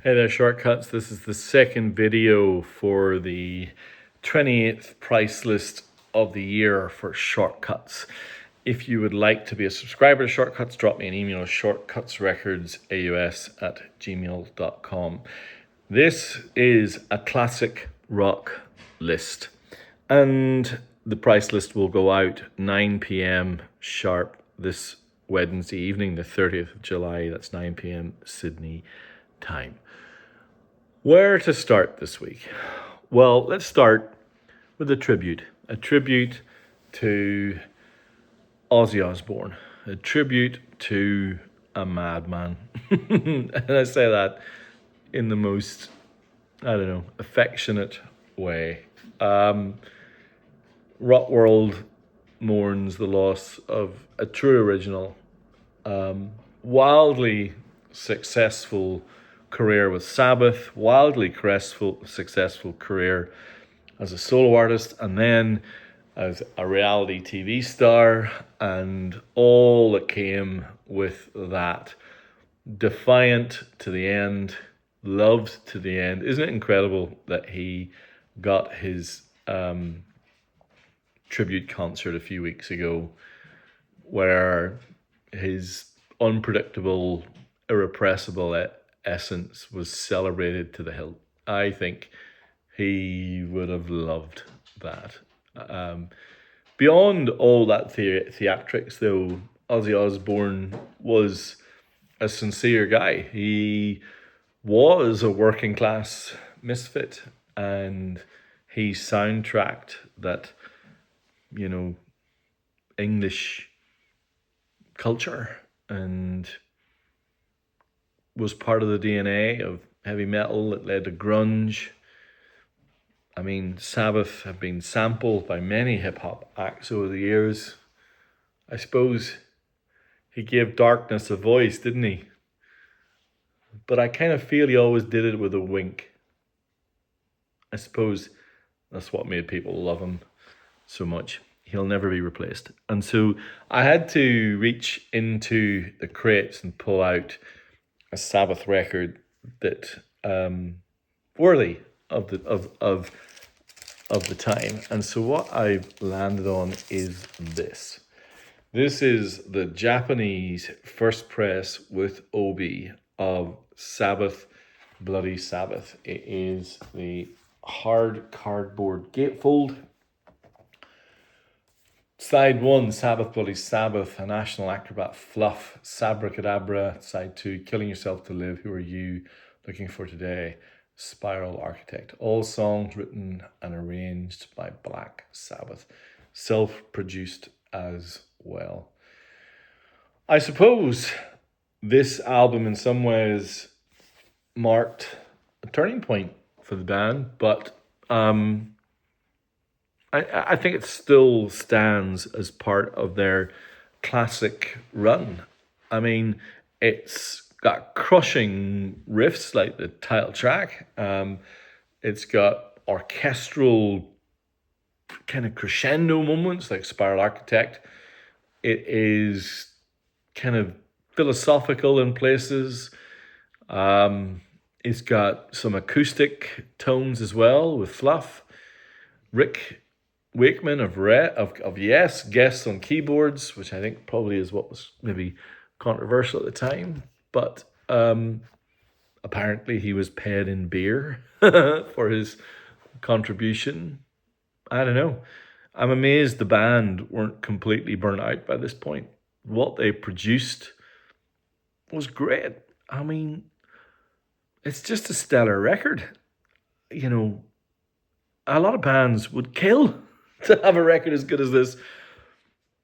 Hey there, Shortcuts. This is the second video for the 28th price list of the year for Shortcuts. If you would like to be a subscriber to Shortcuts, drop me an email, shortcutsrecordsaus@gmail.com. This is a classic rock list, and the price list will go out 9 p.m. sharp this Wednesday evening, the 30th of July. That's 9 p.m. Sydney time. Where to start this week? Well, let's start with a tribute to Ozzy Osbourne, a tribute to a madman. And I say that in the most, affectionate way. Rock World mourns the loss of a true original, wildly successful career with Sabbath, wildly successful career as a solo artist, and then as a reality TV star, and all that came with that. Defiant to the end, loved to the end. Isn't it incredible that he got his tribute concert a few weeks ago, where his unpredictable, irrepressible essence was celebrated to the hilt. I think he would have loved that. Beyond all that theatrics, though, Ozzy Osbourne was a sincere guy. He was a working class misfit, and he soundtracked that, English culture, and was part of the DNA of heavy metal that led to grunge. I mean, Sabbath have been sampled by many hip-hop acts over the years. I suppose he gave darkness a voice, didn't he? But I kind of feel he always did it with a wink. I suppose that's what made people love him so much. He'll never be replaced. And so I had to reach into the crates and pull out a Sabbath record that worthy of the time. And so what I've landed on is this. This is the Japanese first press with Obi of Sabbath, Bloody Sabbath. It is the hard cardboard gatefold. Side 1, Sabbath, Bloody Sabbath, a National Acrobat Fluff, Sabracadabra. Side 2, Killing Yourself to Live, Who Are You Looking for Today, Spiral Architect. All songs written and arranged by Black Sabbath. Self-produced as well. I suppose this album in some ways marked a turning point for the band, but I think it still stands as part of their classic run. I mean, it's got crushing riffs like the title track. It's got orchestral kind of crescendo moments like Spiral Architect. It is kind of philosophical in places. It's got some acoustic tones as well with Fluff. Rick Wakeman of Yes guests on keyboards, which I think probably is what was maybe controversial at the time. But apparently he was paid in beer for his contribution. I don't know. I'm amazed the band weren't completely burnt out by this point. What they produced was great. I mean, it's just a stellar record. A lot of bands would kill to have a record as good as this.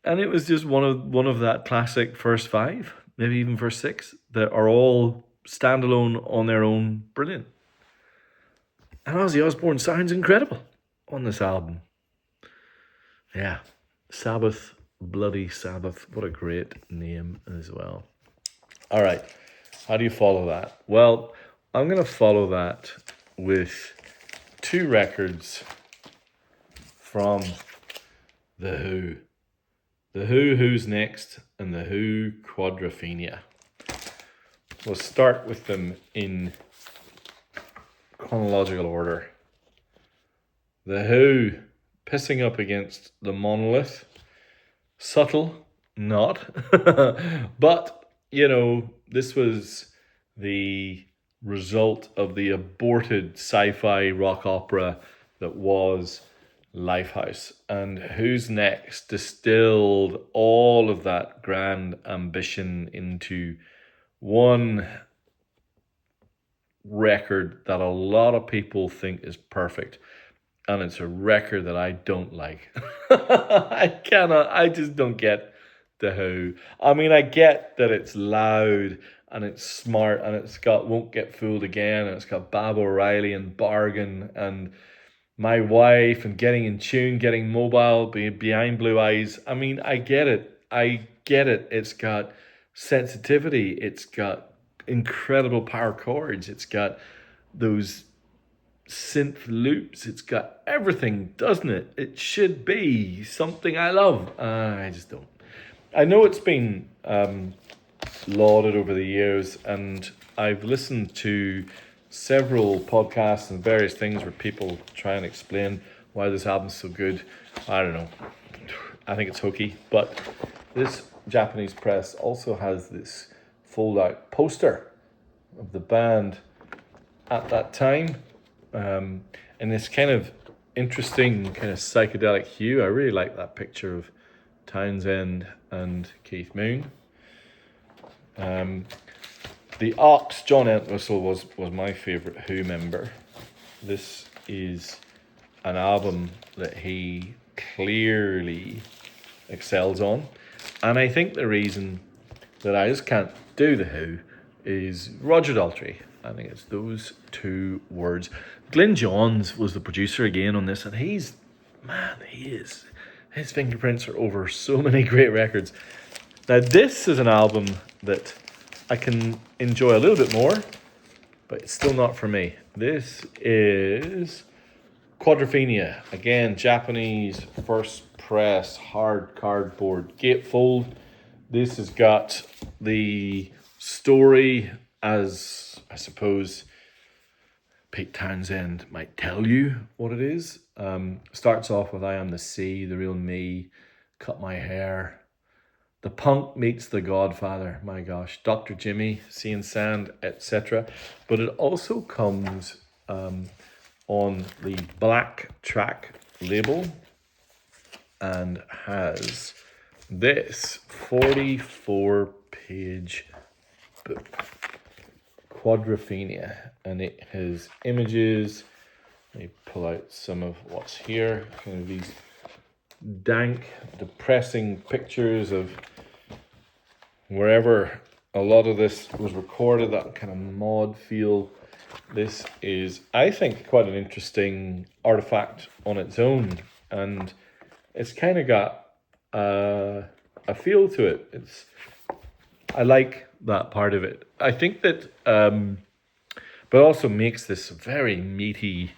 And it was just one of that classic first 5, maybe even first 6, that are all standalone on their own, brilliant. And Ozzy Osbourne sounds incredible on this album. Yeah, Sabbath, Bloody Sabbath. What a great name as well. All right, how do you follow that? Well, I'm going to follow that with 2 records from The Who. The Who, Who's Next, and The Who Quadrophenia. We'll start with them in chronological order. The Who pissing up against the Monolith. Subtle, not. But, this was the result of the aborted sci-fi rock opera that was Lifehouse. And Who's Next distilled all of that grand ambition into one record that a lot of people think is perfect. And it's a record that I don't like. I just don't get the Who. I mean, I get that it's loud and it's smart and it's got Won't Get Fooled Again and it's got Bab O'Reilly and Bargain and My Wife and Getting in Tune, Getting Mobile, Behind Blue Eyes. I mean, I get it. It's got sensitivity. It's got incredible power chords. It's got those synth loops. It's got everything, doesn't it? It should be something I love. I just don't. I know it's been lauded over the years, and I've listened to several podcasts and various things where people try and explain why this album's so good. I don't know. I think it's hokey, but this Japanese press also has this fold-out poster of the band at that time. And this kind of interesting kind of psychedelic hue. I really like that picture of Townsend and Keith Moon. The Ox, John Entwistle, was my favourite Who member. This is an album that he clearly excels on. And I think the reason that I just can't do the Who is Roger Daltrey. I think it's those two words. Glyn Johns was the producer again on this, and he is. His fingerprints are over so many great records. Now, this is an album that I can enjoy a little bit more, but it's still not for me. This is Quadrophenia. Again, Japanese first press, hard cardboard gatefold. This has got the story as, I suppose, Pete Townsend might tell you what it is. Starts off with I Am the Sea, The Real Me, Cut My Hair. The punk meets the Godfather, my gosh. Dr. Jimmy, Sea and Sand, etc. But it also comes on the Black Track label and has this 44-page book, Quadrophenia, and it has images. Let me pull out some of what's here. Kind of these dank, depressing pictures of wherever a lot of this was recorded, that kind of mod feel. This is, I think, quite an interesting artifact on its own, and it's kind of got a feel to it. I like that part of it. I think that, but also makes this very meaty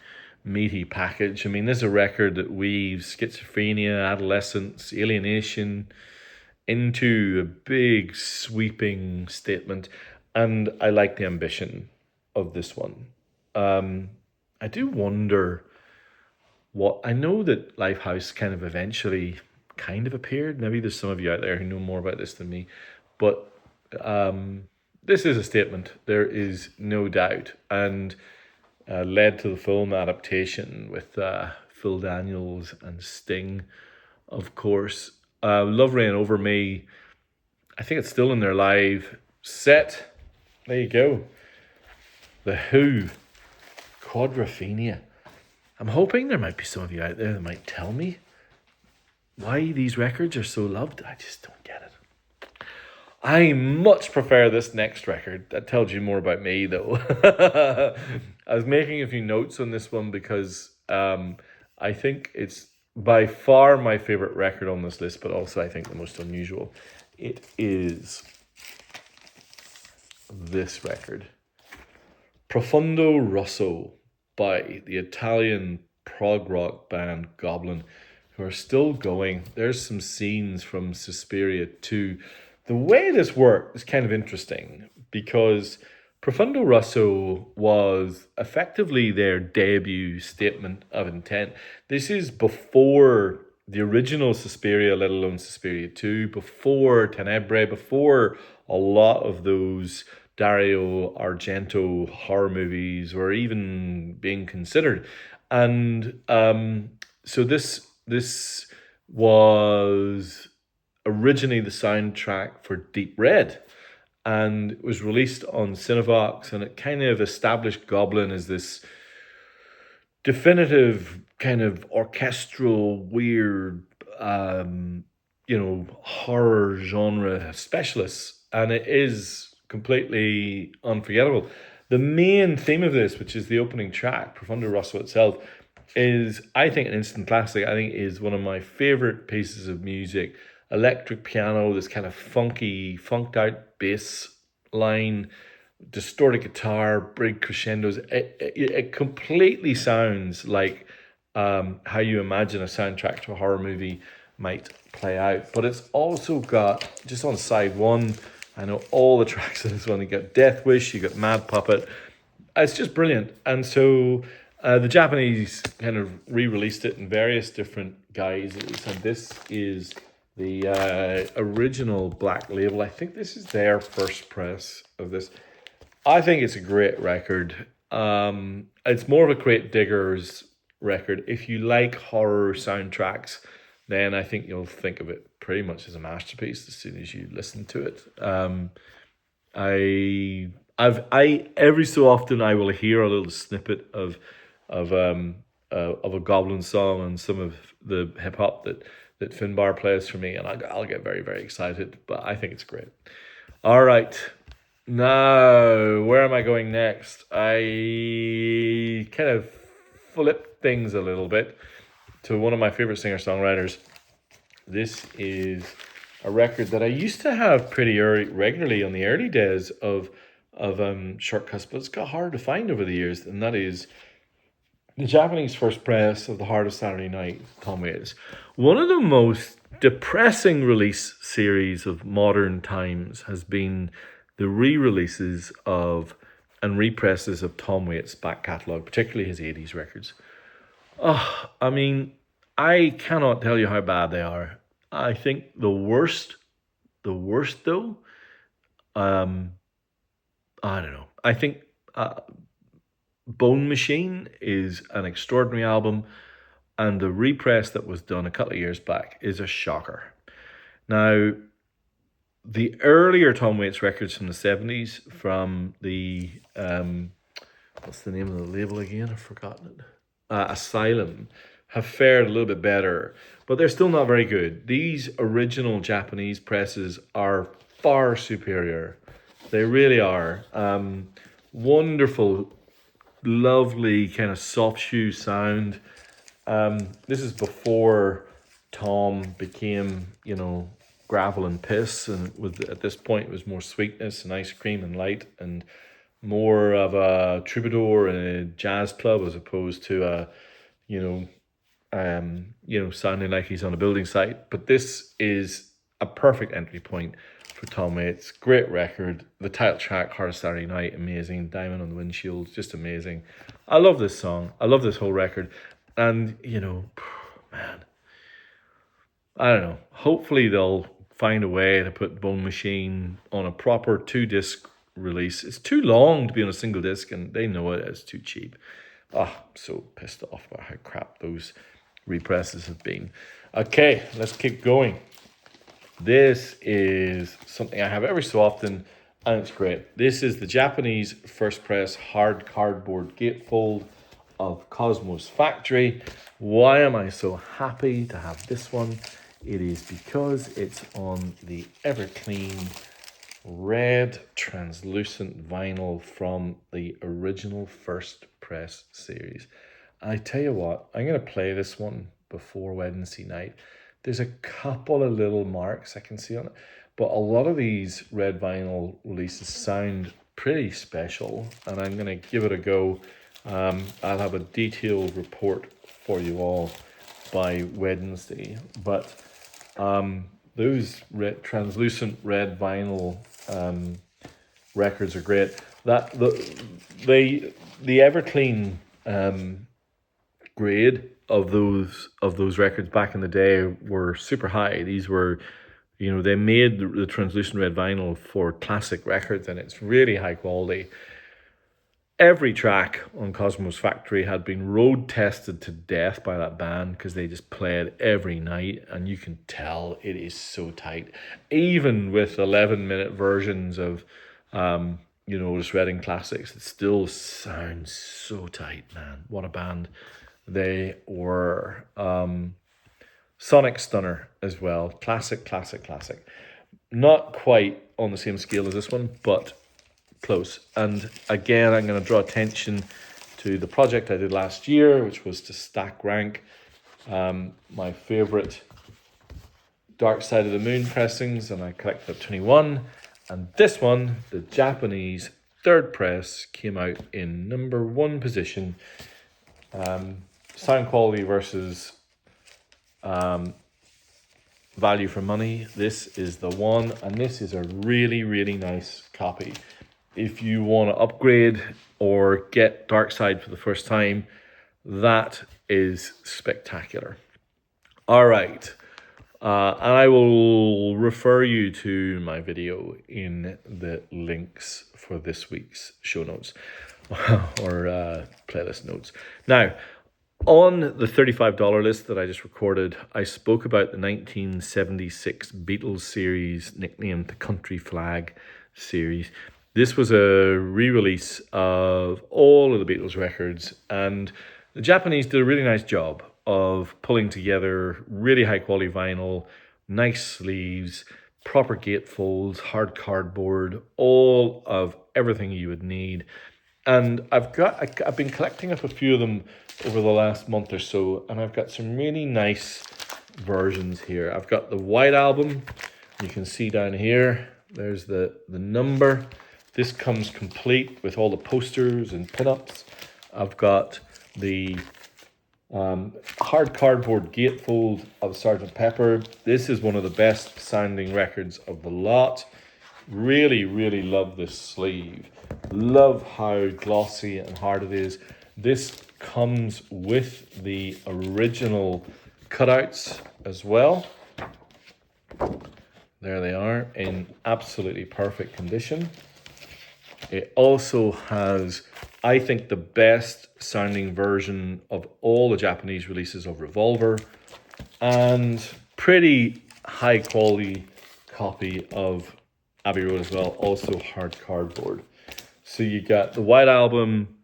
package. I mean, this is a record that weaves schizophrenia, adolescence, alienation into a big sweeping statement, and I like the ambition of this one. I do wonder I know that Lifehouse kind of eventually kind of appeared. Maybe there's some of you out there who know more about this than me, but this is a statement. There is no doubt, and led to the film adaptation with Phil Daniels and Sting, of course. Love Rain Over Me, I think it's still in their live set. There you go. The Who, Quadrophenia. I'm hoping there might be some of you out there that might tell me why these records are so loved. I just don't get it. I much prefer this next record. That tells you more about me, though. I was making a few notes on this one because I think it's by far my favorite record on this list, but also I think the most unusual. It is this record, Profondo Rosso, by the Italian prog rock band Goblin, who are still going. There's some scenes from Suspiria 2. The way this worked is kind of interesting because Profundo Rosso was effectively their debut statement of intent. This is before the original Suspiria, let alone Suspiria 2, before Tenebrae, before a lot of those Dario Argento horror movies were even being considered. And so this was originally the soundtrack for Deep Red, and it was released on Cinevox, and it kind of established Goblin as this definitive kind of orchestral, weird, horror genre specialist, and it is completely unforgettable. The main theme of this, which is the opening track, Profundo Rosso itself, is, I think, an instant classic. I think it is one of my favorite pieces of music. Electric piano, this kind of funky, funked out bass line, distorted guitar, big crescendos. It completely sounds like how you imagine a soundtrack to a horror movie might play out. But it's also got, just on side one, I know all the tracks in this one. You got Death Wish, you got Mad Puppet. It's just brilliant. And so the Japanese kind of re-released it in various different guises. And this is the original Black Label. I think this is their first press of this. I think it's a great record. It's more of a Crate Diggers record. If you like horror soundtracks, then I think you'll think of it pretty much as a masterpiece as soon as you listen to it. I every so often I will hear a little snippet of a Goblin song on some of the hip hop that Finbar plays for me, and I'll get very, very excited. But I think it's great. All right. Now, where am I going next? I kind of flip things a little bit to one of my favorite singer-songwriters. This is a record that I used to have pretty regularly on the early days of Shortcuts, but it's got hard to find over the years, and that is the Japanese first press of The Heart of Saturday Night, Tom Waits. One of the most depressing release series of modern times has been the re-releases of and represses of Tom Waits' back catalogue, particularly his 80s records. Oh, I mean, I cannot tell you how bad they are. I think the worst though, I don't know. I think Bone Machine is an extraordinary album, and the repress that was done a couple of years back is a shocker. Now, the earlier Tom Waits records from the 70s, from the, what's the name of the label again? I've forgotten it. Asylum, have fared a little bit better, but they're still not very good. These original Japanese presses are far superior. They really are. Wonderful, lovely kind of soft shoe sound. This is before Tom became, gravel and piss, and at this point it was more sweetness and ice cream and light, and more of a troubadour and a jazz club as opposed to sounding like he's on a building site. But this is a perfect entry point for Tom Waits. Great record. The title track, Heart of Saturday Night, amazing. Diamond on the Windshield, just amazing. I love this song. I love this whole record. And, man, I don't know. Hopefully they'll find a way to put Bone Machine on a proper 2-disc release. It's too long to be on a single disc, and they know it. It's too cheap. I'm so pissed off about how crap those represses have been. Okay, let's keep going. This is something I have every so often, and it's great. This is the Japanese first press hard cardboard gatefold of Cosmos Factory. Why am I so happy to have this one? It is because it's on the ever clean red translucent vinyl from the original first press series. I tell you what, I'm going to play this one before Wednesday night. There's a couple of little marks I can see on it, but a lot of these red vinyl releases sound pretty special, and I'm going to give it a go. I'll have a detailed report for you all by Wednesday, but those translucent red vinyl records are great. that the ever clean grade of those records back in the day were super high. These were, they made the translucent red vinyl for classic records, and it's really high quality. Every track on Cosmo's Factory had been road tested to death by that band because they just played every night, and you can tell it is so tight. Even with 11-minute versions of, just Reading classics, it still sounds so tight, man. What a band they were. Sonic Stunner as well. Classic. Not quite on the same scale as this one, but close. And again, I'm going to draw attention to the project I did last year, which was to stack rank my favorite Dark Side of the Moon pressings, and I collected up 21. And this one, the Japanese third press, came out in number 1 position. Sound quality versus value for money. This is the one, and this is a really, really nice copy. If you want to upgrade or get Dark Side for the first time, that is spectacular. All right. And I will refer you to my video in the links for this week's show notes or playlist notes. Now, on the $35 list that I just recorded, I spoke about the 1976 Beatles series, nicknamed the Country Flag series. This was a re-release of all of the Beatles records, and the Japanese did a really nice job of pulling together really high-quality vinyl, nice sleeves, proper gatefolds, hard cardboard, all of everything you would need. And I've been collecting up a few of them over the last month or so, and I've got some really nice versions here. I've got the White Album. You can see down here, there's the number. This comes complete with all the posters and pinups. I've got the hard cardboard gatefold of Sgt. Pepper. This is one of the best sounding records of the lot. Really, really love this sleeve. Love how glossy and hard it is. This comes with the original cutouts as well. There they are in absolutely perfect condition. It also has, I think, the best sounding version of all the Japanese releases of Revolver, and pretty high quality copy of Abbey Road as well, also hard cardboard. So you got the White Album,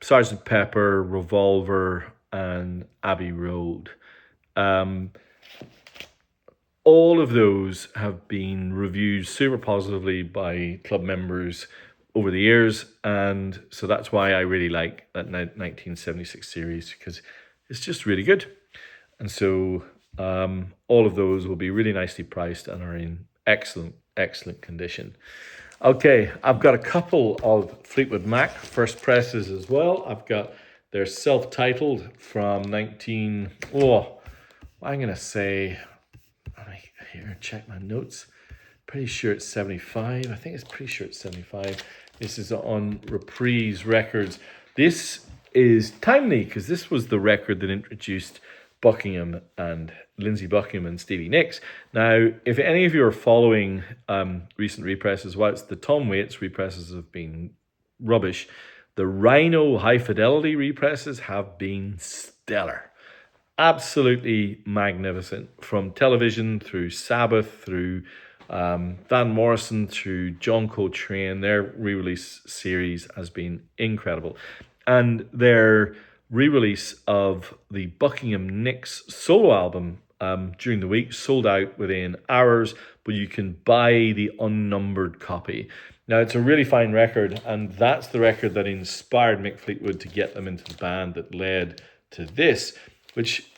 Sgt. Pepper, Revolver, and Abbey Road. All of those have been reviewed super positively by club members over the years, and so that's why I really like that 1976 series, because it's just really good. And so all of those will be really nicely priced and are in excellent condition. Okay, I've got a couple of Fleetwood Mac first presses as well. I've got their self-titled from I'm going to say, here, check my notes. Pretty sure it's 75. I think it's pretty sure it's 75. This is on Reprise Records. This is timely because this was the record that introduced Buckingham and Lindsey Buckingham and Stevie Nicks. Now, if any of you are following recent represses, whilst the Tom Waits represses have been rubbish, the Rhino High Fidelity represses have been stellar. Absolutely magnificent. From Television through Sabbath, through Van Morrison, through John Coltrane, their re-release series has been incredible. And their re-release of the Buckingham Nicks solo album during the week sold out within hours, but you can buy the unnumbered copy. Now, it's a really fine record, and that's the record that inspired Mick Fleetwood to get them into the band that led to this, which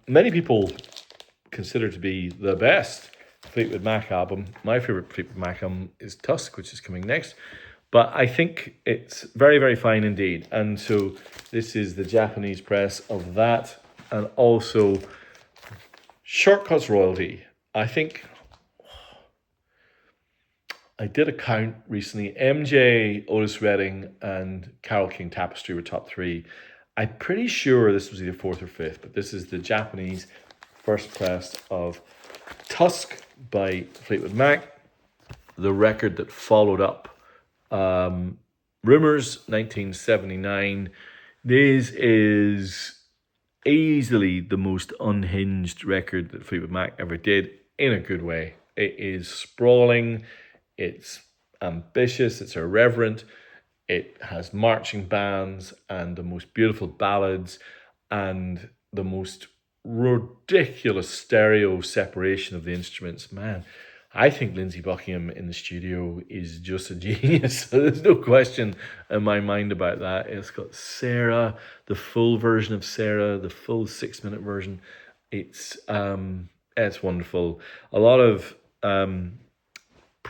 many people consider to be the best Fleetwood Mac album. My favorite Fleetwood Mac album is Tusk, which is coming next. But I think it's very, very fine indeed. And so this is the Japanese press of that. And also Shortcuts Royalty. I think I did a count recently. MJ, Otis Redding, and Carole King Tapestry were top three. I'm pretty sure this was either fourth or fifth, but this is the Japanese first press of Tusk by Fleetwood Mac, the record that followed up Rumors, 1979. This is easily the most unhinged record that Fleetwood Mac ever did, in a good way. It is sprawling, it's ambitious, it's irreverent, it has marching bands and the most beautiful ballads and the most ridiculous stereo separation of the instruments. Man, I think Lindsey Buckingham in the studio is just a genius. There's no question in my mind about that. It's got Sarah, the full version of Sarah, the full 6-minute version. It's wonderful. A lot of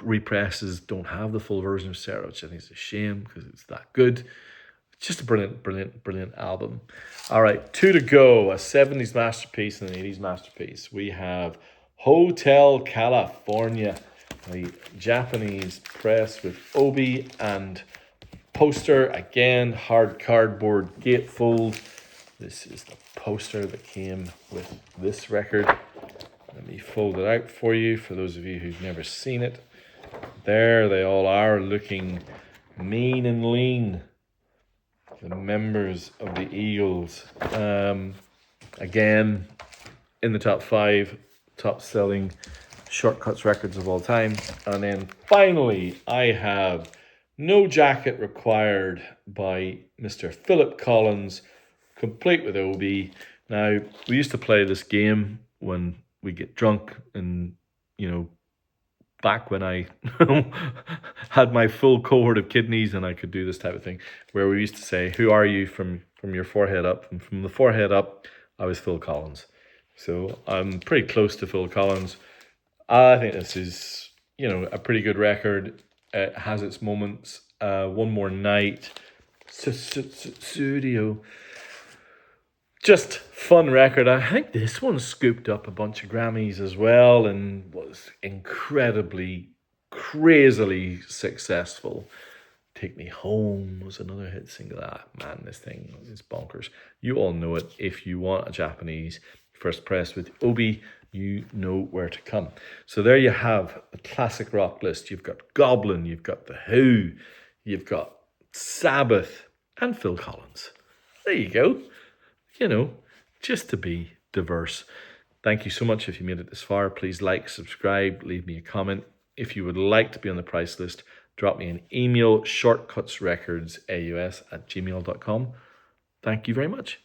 represses don't have the full version of Sarah, which I think is a shame because it's that good. It's just a brilliant album. All right, 2 to go, a 70s masterpiece and an 80s masterpiece. We have Hotel California, the Japanese press with obi and poster. Again, hard cardboard gatefold. This is the poster that came with this record. Let me fold it out for you, for those of you who've never seen it. There they all are, looking mean and lean. The members of the Eagles. Again, in the top 5 top-selling Shortcuts records of all time. And then finally, I have No Jacket Required by Mr. Philip Collins, complete with obi. Now, we used to play this game when we get drunk and, back when I had my full cohort of kidneys and I could do this type of thing, where we used to say, who are you from your forehead up? And from the forehead up, I was Phil Collins. So I'm pretty close to Phil Collins. I think this is, a pretty good record. It has its moments. One More Night, Studio. Just fun record. I think this one scooped up a bunch of Grammys as well and was incredibly, crazily successful. Take Me Home was another hit single. Man, this thing is bonkers. You all know it. If you want a Japanese first press with obi, you know where to come. So there you have the classic rock list. You've got Goblin, you've got The Who, you've got Sabbath, and Phil Collins. There you go. Just to be diverse. Thank you so much if you made it this far. Please like, subscribe, leave me a comment. If you would like to be on the price list, drop me an email, shortcutsrecordsaus@gmail.com. Thank you very much.